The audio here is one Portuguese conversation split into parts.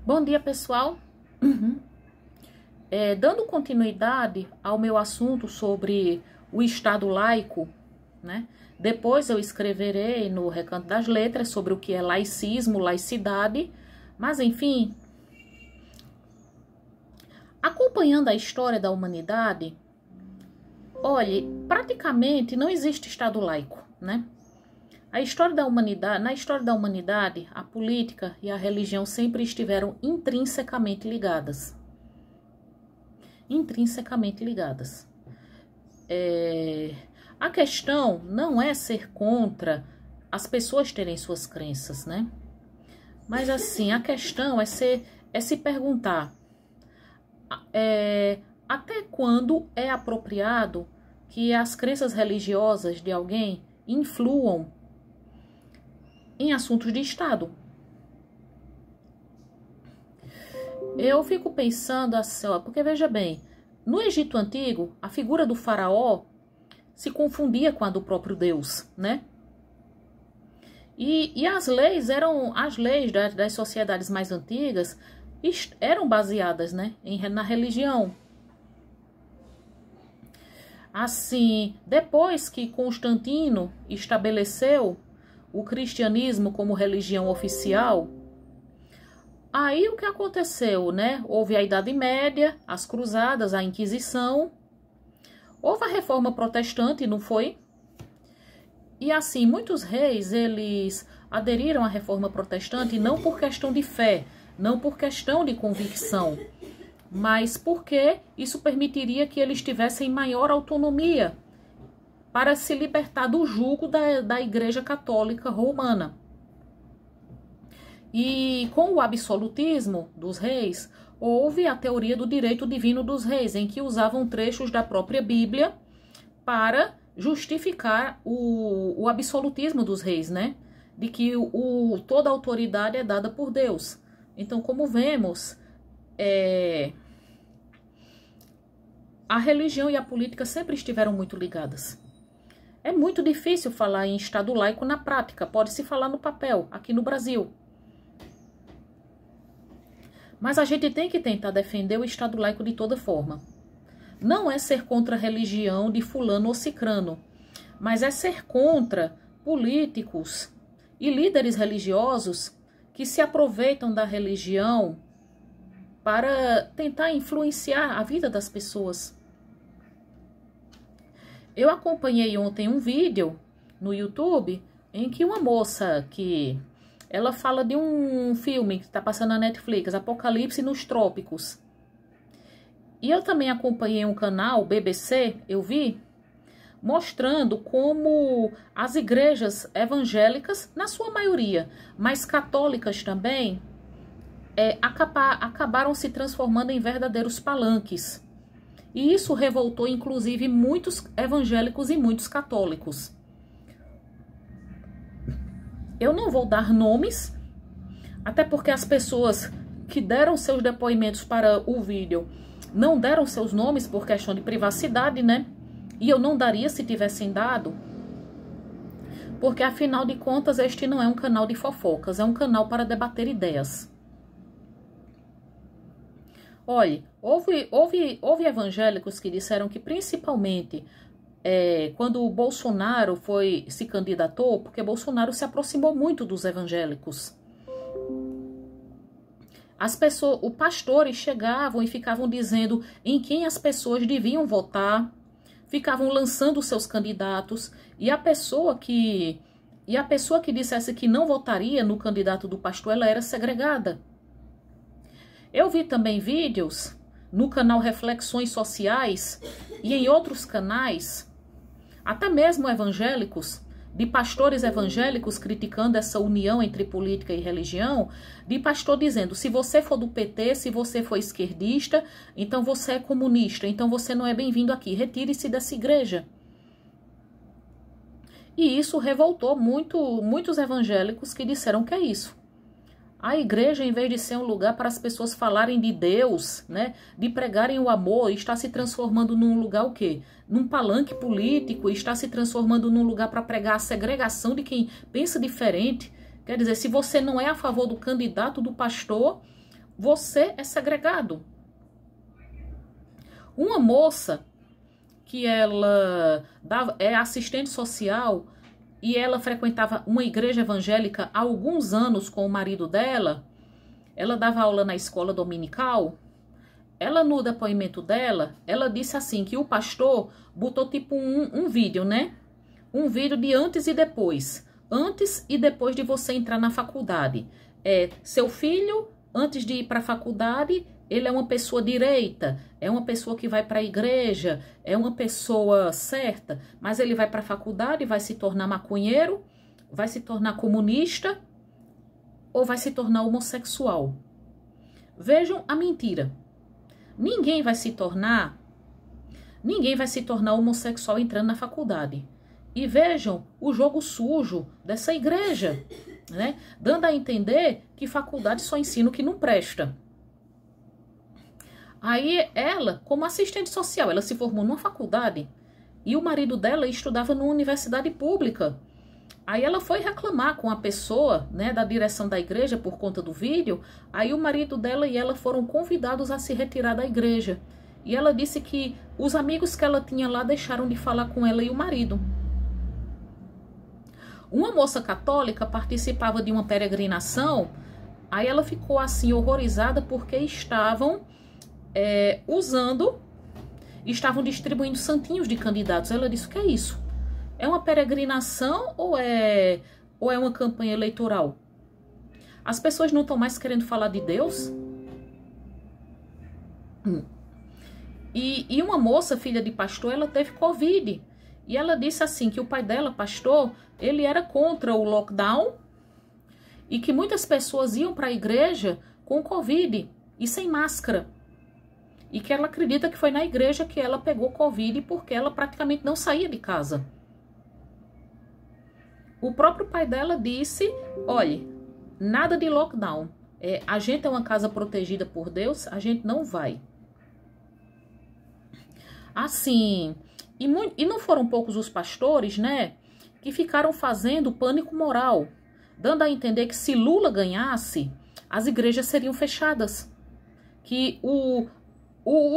Bom dia, pessoal. Dando continuidade ao meu assunto sobre o Estado laico, né? Depois eu escreverei no Recanto das Letras sobre o que é laicismo, laicidade, mas enfim, acompanhando a história da humanidade, olhe, praticamente não existe Estado laico, né? Na história da humanidade, a política e a religião sempre estiveram intrinsecamente ligadas. Intrinsecamente ligadas. A questão não é ser contra as pessoas terem suas crenças, né? Mas assim, a questão é se perguntar até quando é apropriado que as crenças religiosas de alguém influam em assuntos de Estado. Eu fico pensando assim, porque veja bem, no Egito Antigo, a figura do faraó se confundia com a do próprio Deus, né? E as leis das sociedades mais antigas eram baseadas, né, na religião. Assim, depois que Constantino estabeleceu o cristianismo como religião oficial, aí o que aconteceu, né? Houve a Idade Média, as Cruzadas, a Inquisição, houve a Reforma Protestante, não foi? E assim, muitos reis, eles aderiram à Reforma Protestante não por questão de fé, não por questão de convicção, mas porque isso permitiria que eles tivessem maior autonomia para se libertar do jugo da Igreja Católica Romana. E com o absolutismo dos reis, houve a teoria do direito divino dos reis, em que usavam trechos da própria Bíblia para justificar o absolutismo dos reis, né? De que toda autoridade é dada por Deus. Então, como vemos, a religião e a política sempre estiveram muito ligadas. É muito difícil falar em Estado laico na prática, pode-se falar no papel, aqui no Brasil. Mas a gente tem que tentar defender o Estado laico de toda forma. Não é ser contra a religião de fulano ou cicrano, mas é ser contra políticos e líderes religiosos que se aproveitam da religião para tentar influenciar a vida das pessoas. Eu acompanhei ontem um vídeo no YouTube em que uma moça ela fala de um filme que está passando na Netflix, Apocalipse nos Trópicos. E eu também acompanhei um canal, BBC, eu vi, mostrando como as igrejas evangélicas, na sua maioria, mas católicas também, acabaram se transformando em verdadeiros palanques. E isso revoltou, inclusive, muitos evangélicos e muitos católicos. Eu não vou dar nomes, até porque as pessoas que deram seus depoimentos para o vídeo não deram seus nomes por questão de privacidade, né? E eu não daria se tivessem dado, porque afinal de contas este não é um canal de fofocas, é um canal para debater ideias. Olha, houve evangélicos que disseram que principalmente quando o Bolsonaro se candidatou, porque Bolsonaro se aproximou muito dos evangélicos. Os pastores chegavam e ficavam dizendo em quem as pessoas deviam votar, ficavam lançando seus candidatos, e a pessoa que dissesse que não votaria no candidato do pastor, ela era segregada. Eu vi também vídeos no canal Reflexões Sociais e em outros canais, até mesmo evangélicos, de pastores evangélicos criticando essa união entre política e religião, de pastor dizendo, se você for do PT, se você for esquerdista, então você é comunista, então você não é bem-vindo aqui, retire-se dessa igreja. E isso revoltou muitos evangélicos que disseram que é isso. A igreja, em vez de ser um lugar para as pessoas falarem de Deus, né, de pregarem o amor, está se transformando num lugar o quê? Num palanque político, está se transformando num lugar para pregar a segregação de quem pensa diferente. Quer dizer, se você não é a favor do candidato do pastor, você é segregado. Uma moça que ela é assistente social e ela frequentava uma igreja evangélica há alguns anos com o marido dela, ela dava aula na escola dominical, ela no depoimento dela, ela disse assim que o pastor botou tipo um vídeo, né? Um vídeo de antes e depois. Antes e depois de você entrar na faculdade. Seu filho, antes de ir para a faculdade, ele é uma pessoa direita, é uma pessoa que vai para a igreja, é uma pessoa certa, mas ele vai para a faculdade, vai se tornar maconheiro, vai se tornar comunista ou vai se tornar homossexual. Vejam a mentira. Ninguém vai se tornar homossexual entrando na faculdade. E vejam o jogo sujo dessa igreja, né? Dando a entender que faculdade só ensina o que não presta. Aí ela, como assistente social, ela se formou numa faculdade e o marido dela estudava numa universidade pública. Aí ela foi reclamar com a pessoa, né, da direção da igreja por conta do vídeo. Aí o marido dela e ela foram convidados a se retirar da igreja. E ela disse que os amigos que ela tinha lá deixaram de falar com ela e o marido. Uma moça católica participava de uma peregrinação. Aí ela ficou assim horrorizada porque estavam estavam distribuindo santinhos de candidatos. Ela disse: o que é isso? É uma peregrinação ou é uma campanha eleitoral? As pessoas não estão mais querendo falar de Deus? E uma moça, filha de pastor, ela teve Covid. E ela disse assim que o pai dela, pastor, ele era contra o lockdown e que muitas pessoas iam para a igreja com Covid e sem máscara. E que ela acredita que foi na igreja que ela pegou Covid porque ela praticamente não saía de casa. O próprio pai dela disse: olha, nada de lockdown. A gente é uma casa protegida por Deus, a gente não vai. Assim, e não foram poucos os pastores, né, que ficaram fazendo pânico moral, dando a entender que se Lula ganhasse, as igrejas seriam fechadas. Que o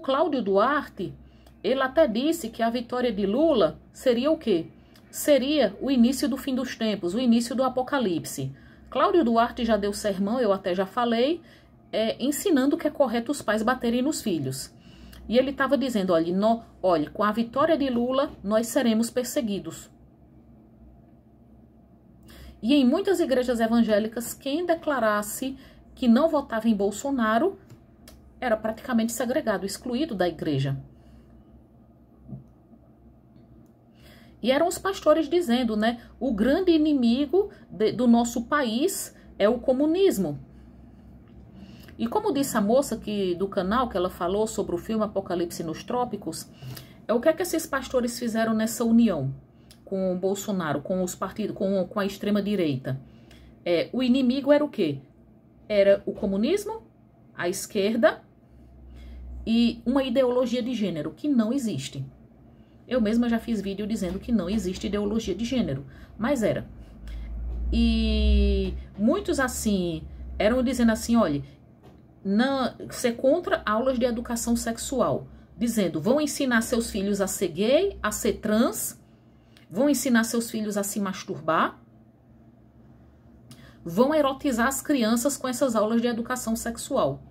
Cláudio Duarte, ele até disse que a vitória de Lula seria o quê? Seria o início do fim dos tempos, o início do apocalipse. Cláudio Duarte já deu sermão, eu até já falei, ensinando que é correto os pais baterem nos filhos. E ele estava dizendo: olha, com a vitória de Lula, nós seremos perseguidos. E em muitas igrejas evangélicas, quem declarasse que não votava em Bolsonaro era praticamente segregado, excluído da igreja. E eram os pastores dizendo, né, o grande inimigo do nosso país é o comunismo. E como disse a moça do canal, que ela falou sobre o filme Apocalipse nos Trópicos, o que é que esses pastores fizeram nessa união com o Bolsonaro, com os partidos, com a extrema-direita? O inimigo era o quê? Era o comunismo, a esquerda e uma ideologia de gênero que não existe. Eu mesma já fiz vídeo dizendo que não existe ideologia de gênero, mas era. E muitos assim, eram dizendo assim, olha, ser contra aulas de educação sexual, dizendo, vão ensinar seus filhos a ser gay, a ser trans, vão ensinar seus filhos a se masturbar, vão erotizar as crianças com essas aulas de educação sexual.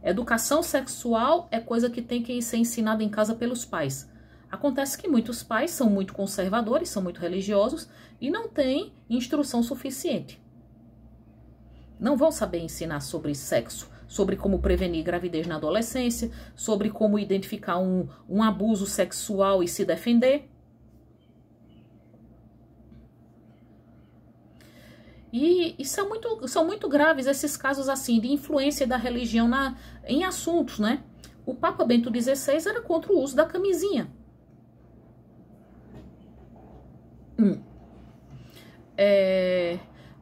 Educação sexual é coisa que tem que ser ensinada em casa pelos pais. Acontece que muitos pais são muito conservadores, são muito religiosos e não têm instrução suficiente. Não vão saber ensinar sobre sexo, sobre como prevenir gravidez na adolescência, sobre como identificar um abuso sexual e se defender. E são muito graves esses casos assim de influência da religião em assuntos, né? O Papa Bento XVI era contra o uso da camisinha.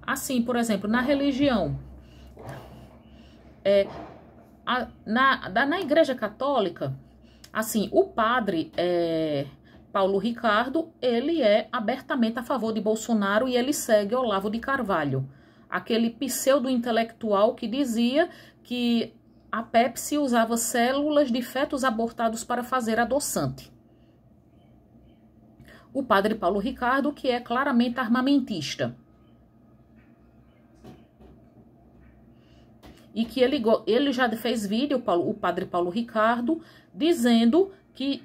Assim, por exemplo, na religião, na Igreja Católica, assim, o padre Paulo Ricardo, ele é abertamente a favor de Bolsonaro e ele segue Olavo de Carvalho. aquele pseudo-intelectual que dizia que a Pepsi usava células de fetos abortados para fazer adoçante. O padre Paulo Ricardo, que é claramente armamentista. E que ele já fez vídeo, o padre Paulo Ricardo, dizendo que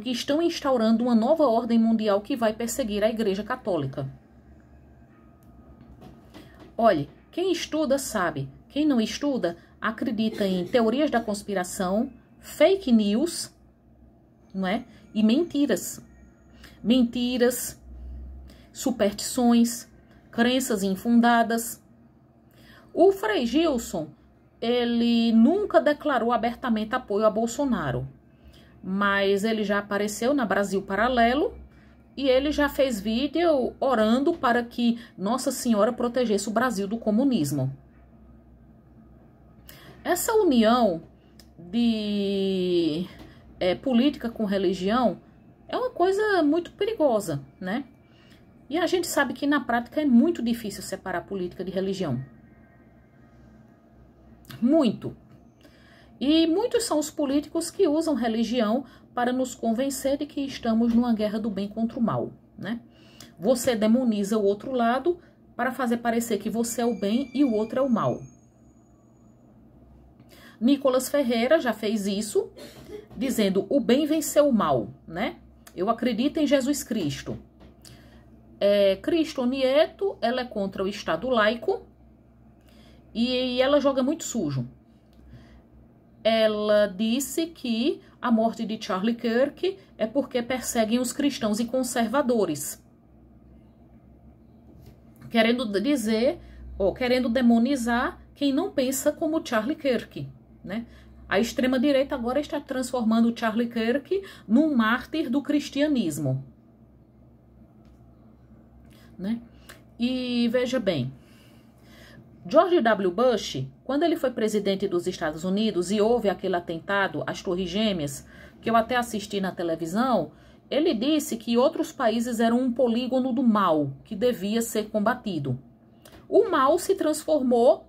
estão instaurando uma nova ordem mundial que vai perseguir a Igreja Católica. Olhe, quem estuda sabe, quem não estuda acredita em teorias da conspiração, fake news, não é? E mentiras. Mentiras, superstições, crenças infundadas. O Frei Gilson, ele nunca declarou abertamente apoio a Bolsonaro, mas ele já apareceu na Brasil Paralelo e ele já fez vídeo orando para que Nossa Senhora protegesse o Brasil do comunismo. Essa união de política com religião é uma coisa muito perigosa, né? E a gente sabe que na prática é muito difícil separar política de religião. Muito. E muitos são os políticos que usam religião para nos convencer de que estamos numa guerra do bem contra o mal, né? Você demoniza o outro lado para fazer parecer que você é o bem e o outro é o mal. Nicolas Ferreira já fez isso, dizendo o bem venceu o mal, né? Eu acredito em Jesus Cristo. Cristo Nieto, ela é contra o Estado laico e ela joga muito sujo. Ela disse que a morte de Charlie Kirk é porque perseguem os cristãos e conservadores. Querendo dizer, ou querendo demonizar quem não pensa como Charlie Kirk, né? A extrema-direita agora está transformando Charlie Kirk num mártir do cristianismo, né? E veja bem, George W. Bush, quando ele foi presidente dos Estados Unidos e houve aquele atentado às Torres Gêmeas, que eu até assisti na televisão, ele disse que outros países eram um polígono do mal, que devia ser combatido. O mal se transformou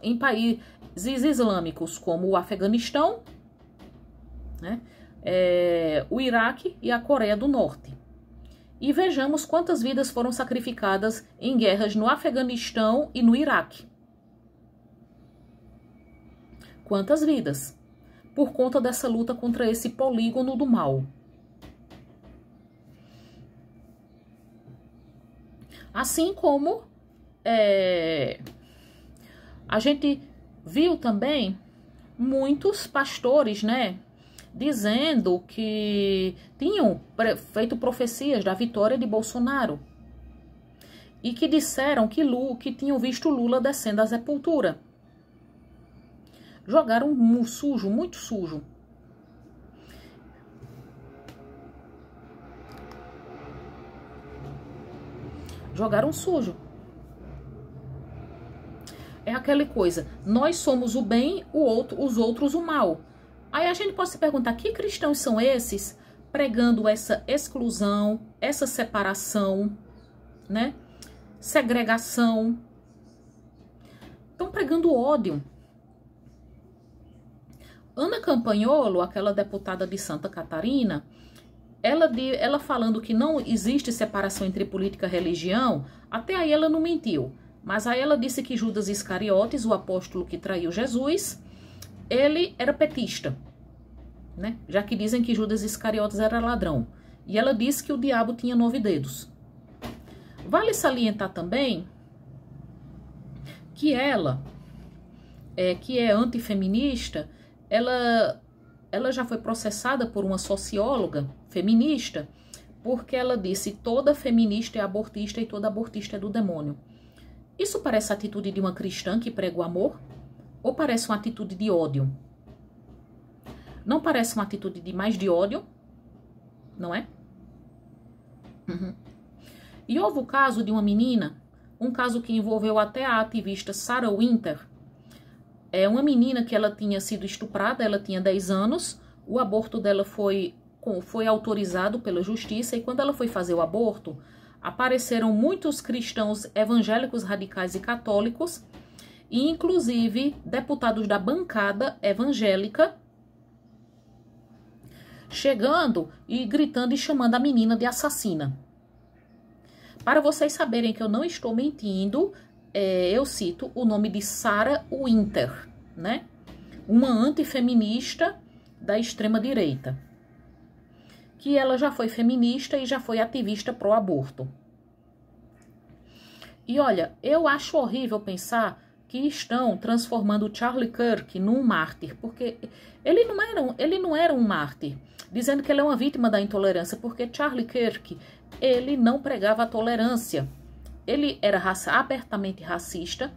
em países islâmicos, como o Afeganistão, né? O Iraque e a Coreia do Norte. E vejamos quantas vidas foram sacrificadas em guerras no Afeganistão e no Iraque. Quantas vidas? Por conta dessa luta contra esse polígono do mal. Assim como a gente viu também muitos pastores, né, dizendo que tinham feito profecias da vitória de Bolsonaro e que disseram que tinham visto Lula descendo à sepultura. Jogaram sujo, muito sujo. Jogaram sujo. É aquela coisa, nós somos o bem, os outros o mal. Aí a gente pode se perguntar, que cristãos são esses pregando essa exclusão, essa separação, né? Segregação. Estão pregando ódio. Ana Campanholo, aquela deputada de Santa Catarina, ela falando que não existe separação entre política e religião, até aí ela não mentiu. Mas aí ela disse que Judas Iscariotes, o apóstolo que traiu Jesus, ele era petista, né? Já que dizem que Judas Iscariotes era ladrão. E ela disse que o diabo tinha 9 dedos. Vale salientar também que ela, que é antifeminista, ela já foi processada por uma socióloga feminista, porque ela disse toda feminista é abortista e toda abortista é do demônio. Isso parece a atitude de uma cristã que prega o amor? Ou parece uma atitude de ódio? Não parece uma atitude mais de ódio? Não é? Uhum. E houve o caso de uma menina, um caso que envolveu até a ativista Sarah Winter. É uma menina que ela tinha sido estuprada, ela tinha 10 anos, o aborto dela foi autorizado pela justiça e quando ela foi fazer o aborto, apareceram muitos cristãos evangélicos radicais e católicos, e inclusive deputados da bancada evangélica, chegando e gritando e chamando a menina de assassina. Para vocês saberem que eu não estou mentindo, eu cito o nome de Sarah Winter, né? Uma antifeminista da extrema-direita, que ela já foi feminista e já foi ativista pró-aborto. E olha, eu acho horrível pensar que estão transformando Charlie Kirk num mártir, porque ele não era um mártir, dizendo que ele é uma vítima da intolerância, porque Charlie Kirk, ele não pregava a tolerância. Ele era abertamente racista,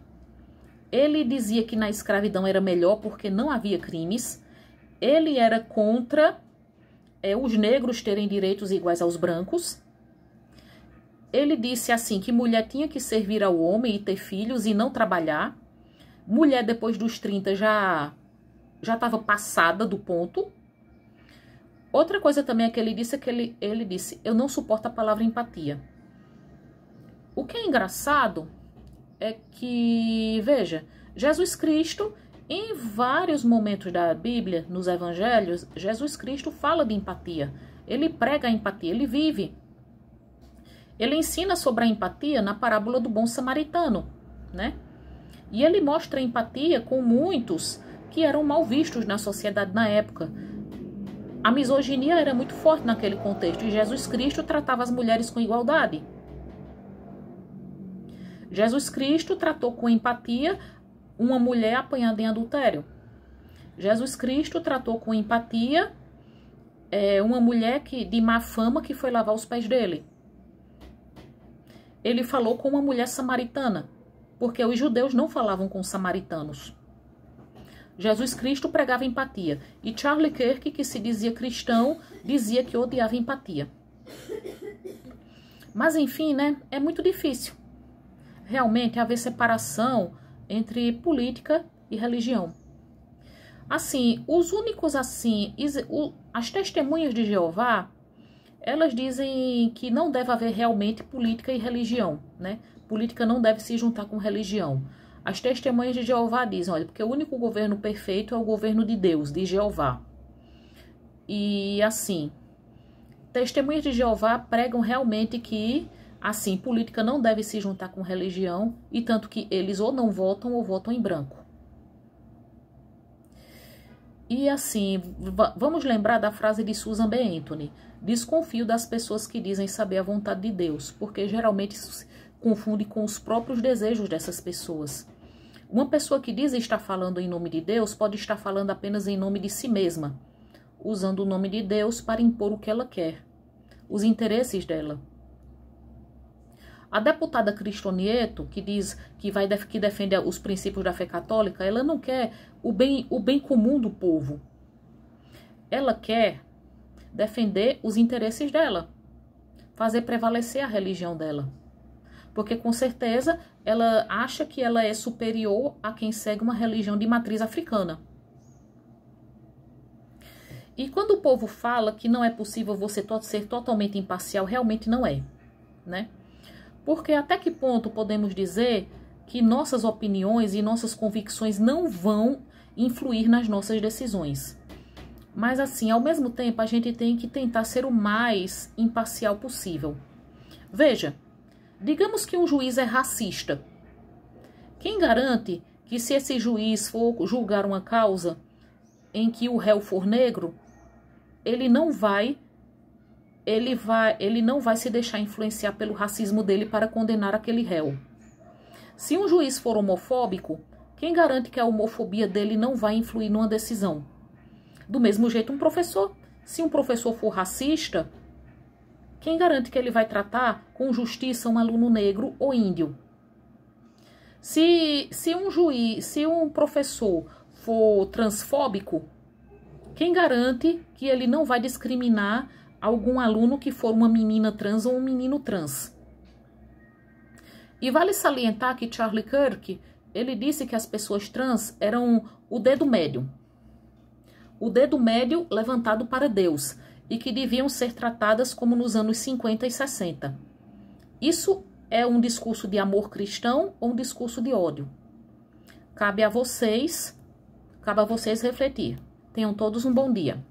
ele dizia que na escravidão era melhor porque não havia crimes, ele era contra os negros terem direitos iguais aos brancos. Ele disse assim que mulher tinha que servir ao homem e ter filhos e não trabalhar. Mulher depois dos 30 já estava passada do ponto. Outra coisa também é que ele disse ele disse, eu não suporto a palavra empatia. O que é engraçado é que, veja, Jesus Cristo, em vários momentos da Bíblia, nos evangelhos, Jesus Cristo fala de empatia. Ele prega a empatia, ele vive. Ele ensina sobre a empatia na parábola do bom samaritano, né? E ele mostra empatia com muitos que eram mal vistos na sociedade na época. A misoginia era muito forte naquele contexto e Jesus Cristo tratava as mulheres com igualdade. Jesus Cristo tratou com empatia uma mulher apanhada em adultério. Jesus Cristo tratou com empatia uma mulher de má fama que foi lavar os pés dele. Ele falou com uma mulher samaritana, porque os judeus não falavam com os samaritanos. Jesus Cristo pregava empatia. E Charlie Kirk, que se dizia cristão, dizia que odiava empatia. Mas enfim, né? É muito difícil realmente haver separação entre política e religião. Assim, os únicos assim, as testemunhas de Jeová, elas dizem que não deve haver realmente política e religião, né? Política não deve se juntar com religião. As testemunhas de Jeová dizem, olha, porque o único governo perfeito é o governo de Deus, de Jeová. E assim, testemunhas de Jeová pregam realmente que, assim, política não deve se juntar com religião, e tanto que eles ou não votam ou votam em branco. E assim, vamos lembrar da frase de Susan B. Anthony: desconfio das pessoas que dizem saber a vontade de Deus, porque geralmente isso se confunde com os próprios desejos dessas pessoas. Uma pessoa que diz estar falando em nome de Deus pode estar falando apenas em nome de si mesma, usando o nome de Deus para impor o que ela quer, os interesses dela. A deputada Cristo Nieto, que diz que defende os princípios da fé católica, ela não quer o bem comum do povo. Ela quer defender os interesses dela, fazer prevalecer a religião dela. Porque, com certeza, ela acha que ela é superior a quem segue uma religião de matriz africana. E quando o povo fala que não é possível você ser totalmente imparcial, realmente não é, né? Porque até que ponto podemos dizer que nossas opiniões e nossas convicções não vão influir nas nossas decisões? Mas assim, ao mesmo tempo, a gente tem que tentar ser o mais imparcial possível. Veja, digamos que um juiz é racista. Quem garante que, se esse juiz for julgar uma causa em que o réu for negro, ele não vai se deixar influenciar pelo racismo dele para condenar aquele réu? Se um juiz for homofóbico, quem garante que a homofobia dele não vai influir numa decisão? Do mesmo jeito, um professor. Se um professor for racista, quem garante que ele vai tratar com justiça um aluno negro ou índio? Se um professor for transfóbico, quem garante que ele não vai discriminar algum aluno que for uma menina trans ou um menino trans? E vale salientar que Charlie Kirk, ele disse que as pessoas trans eram o dedo médio levantado para Deus, e que deviam ser tratadas como nos anos 50 e 60. Isso é um discurso de amor cristão ou um discurso de ódio? Cabe a vocês refletir. Tenham todos um bom dia.